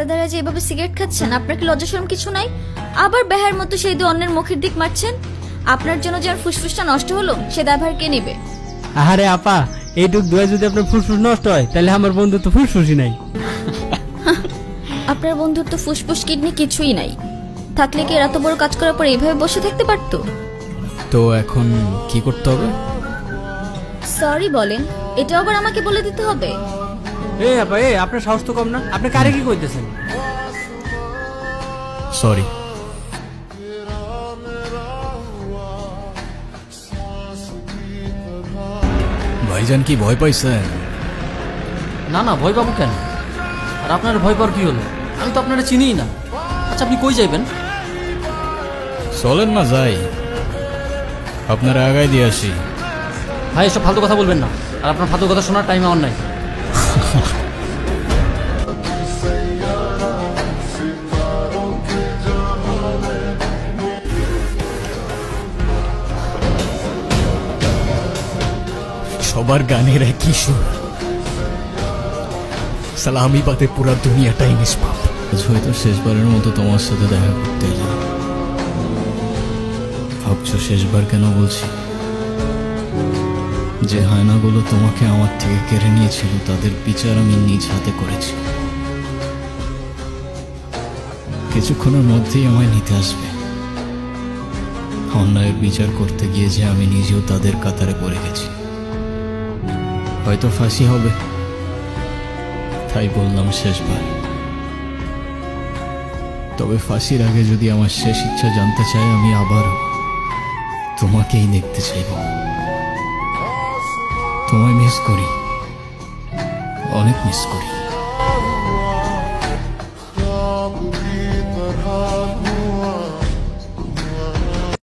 রাস্তা ধারে যে এভাবে সিগারেট খাচ্ছেন, আপনার কি লজ্জা শরম কিছু নাই? আবার বেহার মতো সেই দু অন্যের মুখের দিক মারছেন। আপনার জন্য যার ফুসফুসটা নষ্ট হলো সে দায়ভার কে নেবে? আরে আপা, এইটুক দোয়া যদি আপনার ফুসফুস নষ্ট হয় তাহলে আমার বন্ধু তো ফুসফুসই নাই। আপনার বন্ধুর তো ফুসফুস কিডনি কিছুই নাই, থাকলে কি এত বড় কাজ করার পর এইভাবে বসে থাকতে পারতো? তো এখন কি করতে হবে? সরি বলেন, এটা আবার আমাকে বলে দিতে হবে? আপা আপনার সাহস তো কম না, আপনি কারে কি কইতেছেন? সরি। ভাইজান কি ভয় পাইছেন? না না, ভয় পাবো কেন? আর আপনার ভয় পাওয়ার কি হলো? আমি তো আপনারা চিনিই না। আচ্ছা, আপনি কই যাইবেন? চলেন না যাই, আপনারা আগাই দিয়ে আসি। ভাই, এসব ফালতু কথা বলবেন না। আর আপনার ফালতু কথা শোনার টাইম আমার নাই। সবার গানের একই সুর, সালা আমি বাদে পুরা দুনিয়াটাই নিষ্পাপ। আজ হয়তো শেষবারের মতো তোমার সাথে দেখা করতে এলাম। ভাবছো শেষবার কেন বলছি? যে হায়নাগুলো তোমাকে আমার থেকে কেড়ে নিয়েছিল তাদের বিচার আমি নিজ হাতে করেছি। কিছুক্ষণের মধ্যেই আমায় নিতে আসবে। অন্যায়ের বিচার করতে গিয়ে যে আমি নিজেও তাদের কাতারে পড়ে গেছি। হয়তো ফাঁসি হবে, তাই বললাম শেষবার। তবে ফাঁসির আগে যদি আমার শেষ ইচ্ছা জানতে চাই, আমি আবারও তোমাকেই দেখতে চাইব। তোমায় মিস করি, অনেক মিস করি।